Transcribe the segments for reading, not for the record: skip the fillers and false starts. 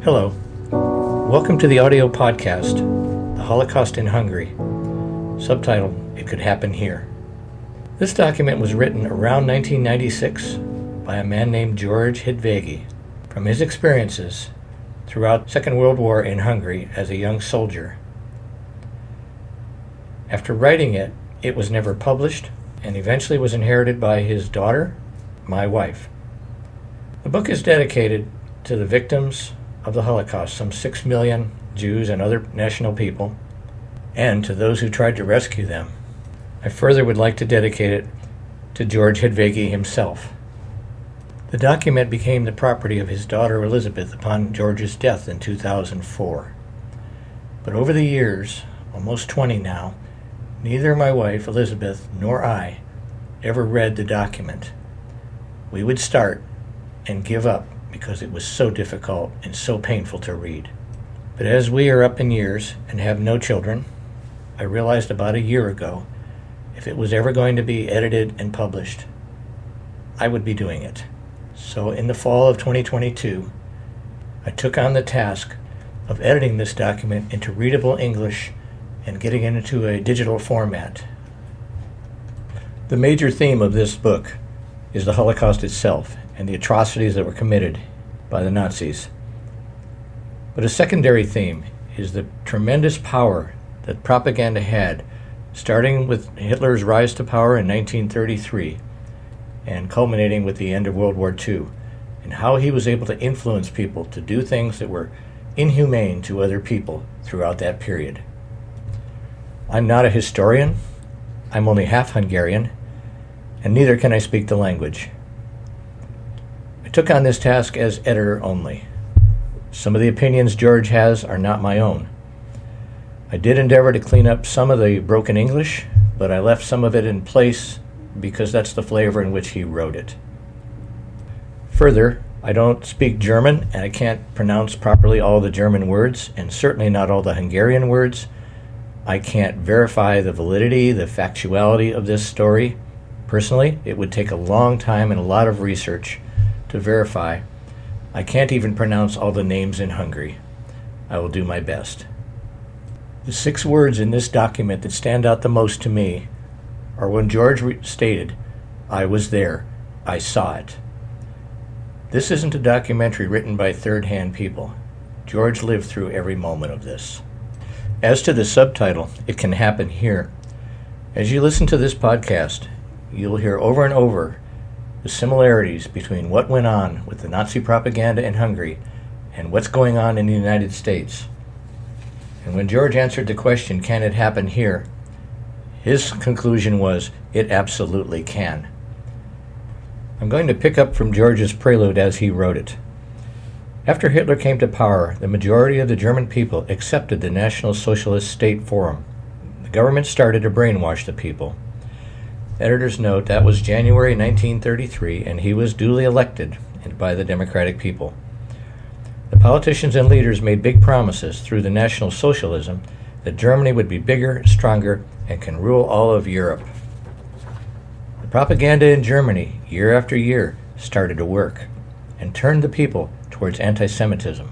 Hello. Welcome to the audio podcast, The Holocaust in Hungary. Subtitle, It Could Happen Here. This document was written around 1996 by a man named George Hidveghy from his experiences throughout the Second World War in Hungary as a young soldier. After writing it, it was never published and eventually was inherited by his daughter, my wife. The book is dedicated to the victims of the Holocaust, some 6 million Jews and other national people, and to those who tried to rescue them. I further would like to dedicate it to George Hidveghy himself. The document became the property of his daughter Elizabeth upon George's death in 2004. But over the years, almost 20 now, neither my wife Elizabeth nor I ever read the document. We would start and give up because it was so difficult and so painful to read. But as we are up in years and have no children, I realized about a year ago, if it was ever going to be edited and published, I would be doing it. So in the fall of 2022, I took on the task of editing this document into readable English and getting it into a digital format. The major theme of this book is the Holocaust itself and the atrocities that were committed by the Nazis. But a secondary theme is the tremendous power that propaganda had, starting with Hitler's rise to power in 1933 and culminating with the end of World War II, and how he was able to influence people to do things that were inhumane to other people throughout that period. I'm not a historian, I'm only half Hungarian, and neither can I speak the language. I took on this task as editor only. Some of the opinions George has are not my own. I did endeavor to clean up some of the broken English, but I left some of it in place because that's the flavor in which he wrote it. Further, I don't speak German, and I can't pronounce properly all the German words, and certainly not all the Hungarian words. I can't verify the validity, the factuality of this story. Personally, it would take a long time and a lot of research to verify. I can't even pronounce all the names in Hungary. I will do my best. The 6 words in this document that stand out the most to me are when George stated, "I was there, I saw it." This isn't a documentary written by third-hand people. George lived through every moment of this. As to the subtitle, It Can Happen Here, as you listen to this podcast, you'll hear over and over the similarities between what went on with the Nazi propaganda in Hungary and what's going on in the United States. And when George answered the question, can it happen here? His conclusion was, it absolutely can. I'm going to pick up from George's prelude as he wrote it. After Hitler came to power, the majority of the German people accepted the National Socialist State Forum. The government started to brainwash the people. Editor's note, that was January 1933, and he was duly elected by the democratic people. The politicians and leaders made big promises through the National Socialism that Germany would be bigger, stronger, and can rule all of Europe. The propaganda in Germany, year after year, started to work and turned the people towards anti-Semitism.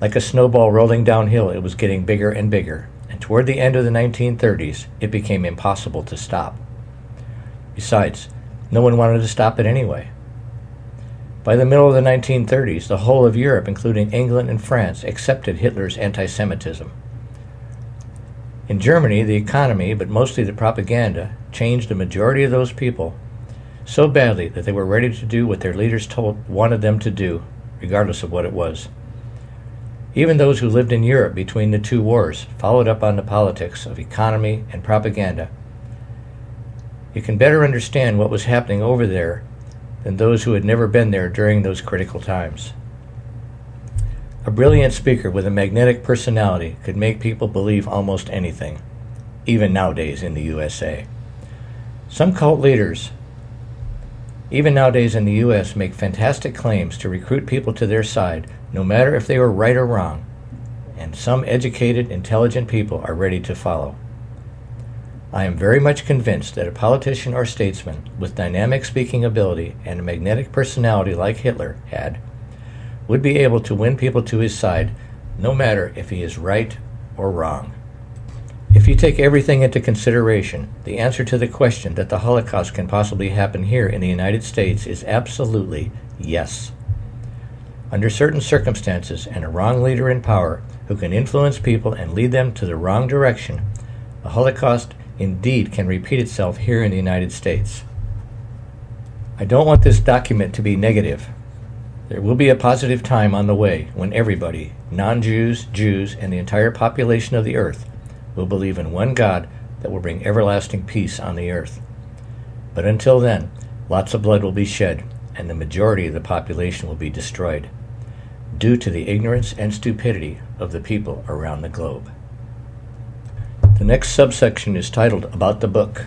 Like a snowball rolling downhill, it was getting bigger and bigger, and toward the end of the 1930s, it became impossible to stop. Besides, no one wanted to stop it anyway. By the middle of the 1930s, the whole of Europe, including England and France, accepted Hitler's anti-Semitism. In Germany, the economy, but mostly the propaganda, changed the majority of those people so badly that they were ready to do what their leaders wanted them to do, regardless of what it was. Even those who lived in Europe between the 2 wars followed up on the politics of economy and propaganda. You can better understand what was happening over there than those who had never been there during those critical times. A brilliant speaker with a magnetic personality could make people believe almost anything, even nowadays in the USA. Some cult leaders, even nowadays in the U.S., make fantastic claims to recruit people to their side, no matter if they were right or wrong, and some educated, intelligent people are ready to follow. I am very much convinced that a politician or statesman with dynamic speaking ability and a magnetic personality like Hitler had would be able to win people to his side, no matter if he is right or wrong. If you take everything into consideration, the answer to the question that the Holocaust can possibly happen here in the United States is absolutely yes. Under certain circumstances and a wrong leader in power who can influence people and lead them to the wrong direction, the Holocaust indeed can repeat itself here in the United States. I don't want this document to be negative. There will be a positive time on the way when everybody, non-Jews, Jews, and the entire population of the earth, will believe in one God that will bring everlasting peace on the earth. But until then, lots of blood will be shed, and the majority of the population will be destroyed, due to the ignorance and stupidity of the people around the globe. The next subsection is titled About the Book.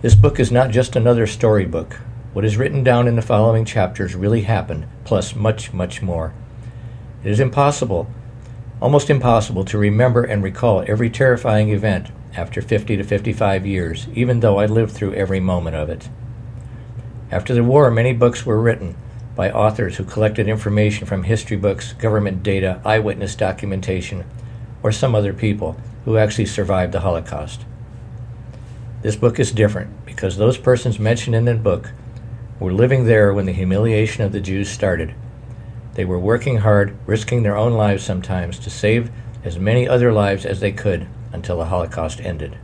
This book is not just another storybook. What is written down in the following chapters really happened, plus much, much more. It is almost impossible to remember and recall every terrifying event after 50 to 55 years, even though I lived through every moment of it. After the war, many books were written by authors who collected information from history books, government data, eyewitness documentation, or some other people who actually survived the Holocaust. This book is different because those persons mentioned in the book were living there when the humiliation of the Jews started. They were working hard, risking their own lives sometimes, to save as many other lives as they could until the Holocaust ended.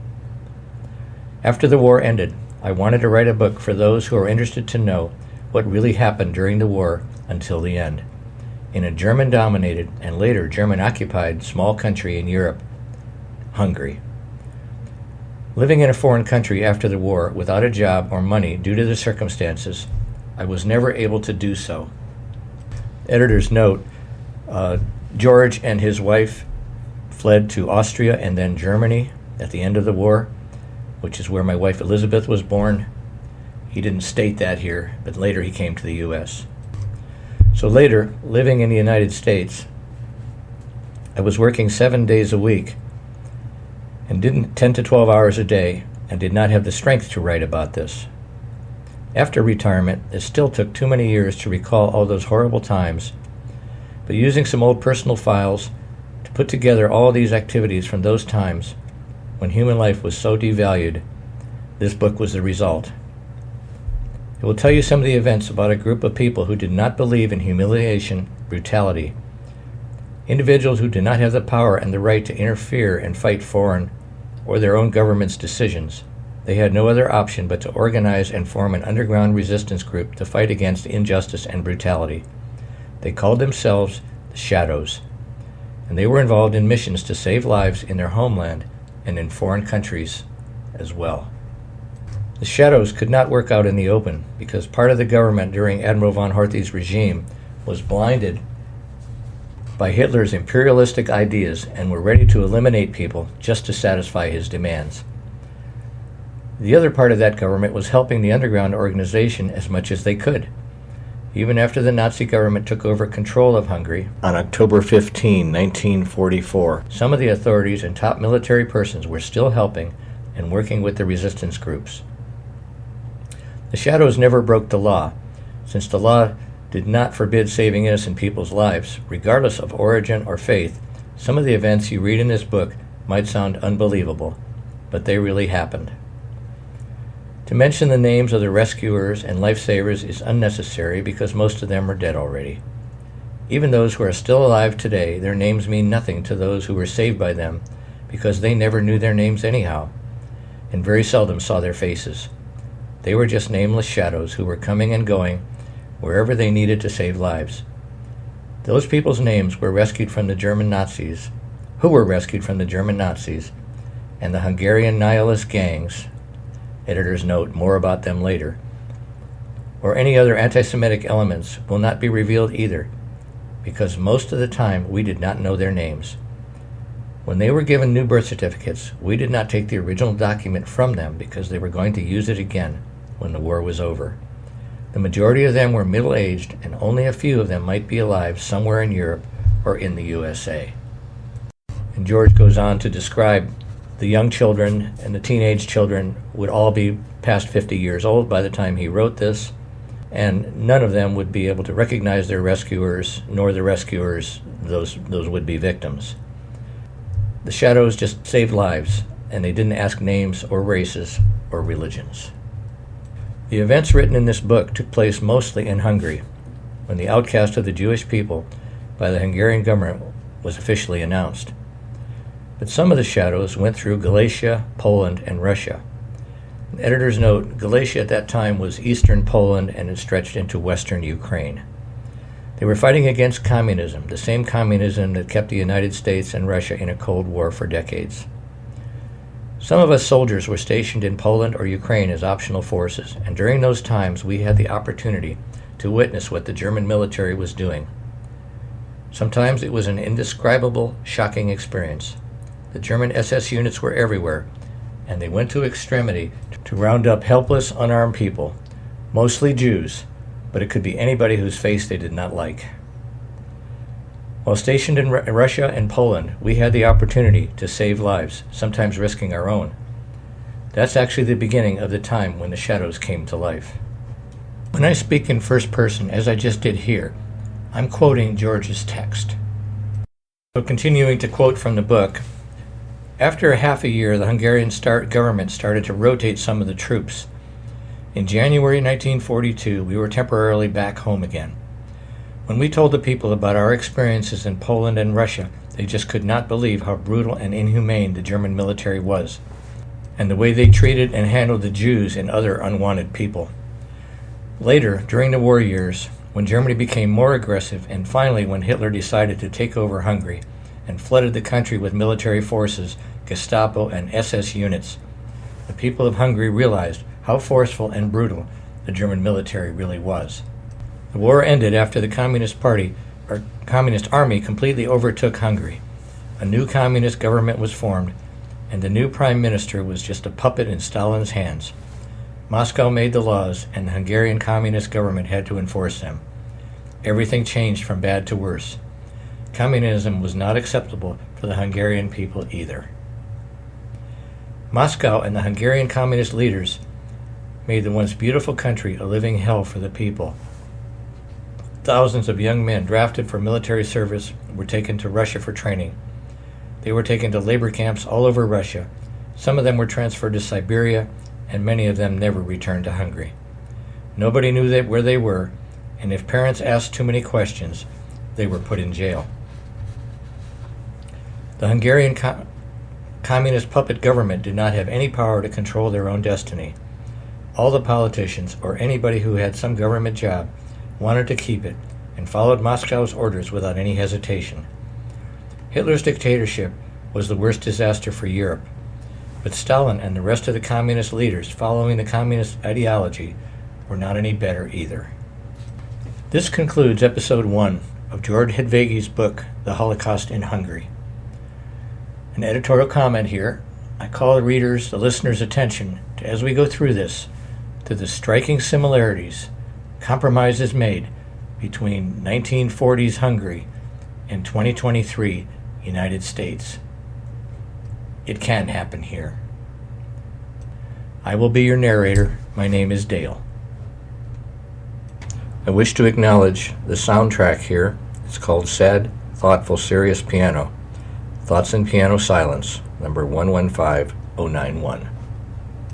After the war ended, I wanted to write a book for those who are interested to know what really happened during the war until the end, in a German-dominated and later German-occupied small country in Europe, Hungary. Living in a foreign country after the war without a job or money due to the circumstances, I was never able to do so. Editor's note, George and his wife fled to Austria and then Germany at the end of the war, which is where my wife Elizabeth was born. He didn't state that here, but later he came to the U.S. So later, living in the United States, I was working 7 days a week and didn't 10 to 12 hours a day and did not have the strength to write about this. After retirement, it still took too many years to recall all those horrible times, but using some old personal files to put together all these activities from those times when human life was so devalued, this book was the result. It will tell you some of the events about a group of people who did not believe in humiliation, brutality, individuals who did not have the power and the right to interfere and fight foreign or their own government's decisions. They had no other option but to organize and form an underground resistance group to fight against injustice and brutality. They called themselves the Shadows, and they were involved in missions to save lives in their homeland and in foreign countries as well. The Shadows could not work out in the open because part of the government during Admiral von Horthy's regime was blinded by Hitler's imperialistic ideas and were ready to eliminate people just to satisfy his demands. The other part of that government was helping the underground organization as much as they could. Even after the Nazi government took over control of Hungary on October 15, 1944, some of the authorities and top military persons were still helping and working with the resistance groups. The Shadows never broke the law, since the law did not forbid saving innocent people's lives, regardless of origin or faith. Some of the events you read in this book might sound unbelievable, but they really happened. To mention the names of the rescuers and lifesavers is unnecessary because most of them are dead already. Even those who are still alive today, their names mean nothing to those who were saved by them because they never knew their names anyhow, and very seldom saw their faces. They were just nameless shadows who were coming and going wherever they needed to save lives. Those people's names were rescued from the German Nazis, and the Hungarian nihilist gangs, editor's note, more about them later, or any other anti-Semitic elements will not be revealed either, because most of the time we did not know their names. When they were given new birth certificates, we did not take the original document from them because they were going to use it again when the war was over. The majority of them were middle-aged, and only a few of them might be alive somewhere in Europe or in the USA. And George goes on to describe The young children and the teenage children would all be past 50 years old by the time he wrote this, and none of them would be able to recognize their rescuers, nor the rescuers those would-be victims. The shadows just saved lives, and they didn't ask names or races or religions. The events written in this book took place mostly in Hungary, when the outcast of the Jewish people by the Hungarian government was officially announced. But some of the shadows went through Galicia, Poland, and Russia. An editor's note, Galicia at that time was eastern Poland and it stretched into western Ukraine. They were fighting against communism, the same communism that kept the United States and Russia in a Cold War for decades. Some of us soldiers were stationed in Poland or Ukraine as optional forces, and during those times we had the opportunity to witness what the German military was doing. Sometimes it was an indescribable, shocking experience. The German SS units were everywhere, and they went to extremity to round up helpless, unarmed people, mostly Jews, but it could be anybody whose face they did not like. While stationed in Russia and Poland, we had the opportunity to save lives, sometimes risking our own. That's actually the beginning of the time when the shadows came to life. When I speak in first person, as I just did here, I'm quoting George's text. So continuing to quote from the book, after a half a year, the Hungarian government started to rotate some of the troops. In January 1942, we were temporarily back home again. When we told the people about our experiences in Poland and Russia, they just could not believe how brutal and inhumane the German military was, and the way they treated and handled the Jews and other unwanted people. Later, during the war years, when Germany became more aggressive, and finally when Hitler decided to take over Hungary and flooded the country with military forces, Gestapo, and SS units, the people of Hungary realized how forceful and brutal the German military really was. The war ended after the Communist Army completely overtook Hungary. A new communist government was formed, and the new prime minister was just a puppet in Stalin's hands. Moscow made the laws, and the Hungarian communist government had to enforce them. Everything changed from bad to worse. Communism was not acceptable for the Hungarian people either. Moscow and the Hungarian communist leaders made the once beautiful country a living hell for the people. Thousands of young men drafted for military service were taken to Russia for training. They were taken to labor camps all over Russia. Some of them were transferred to Siberia, and many of them never returned to Hungary. Nobody knew where they were, and if parents asked too many questions, they were put in jail. The Hungarian communist puppet government did not have any power to control their own destiny. All the politicians, or anybody who had some government job, wanted to keep it and followed Moscow's orders without any hesitation. Hitler's dictatorship was the worst disaster for Europe, but Stalin and the rest of the communist leaders following the communist ideology were not any better either. This concludes episode 1 of George Hidveghy's book, The Holocaust in Hungary. An editorial comment here. I call the readers, the listeners' attention to, as we go through this, to the striking similarities, compromises made between 1940s Hungary and 2023 United States. It can happen here. I will be your narrator. My name is Dale. I wish to acknowledge the soundtrack here. It's called Sad, Thoughtful, Serious Piano. Thoughts in Piano Silence, number 115091.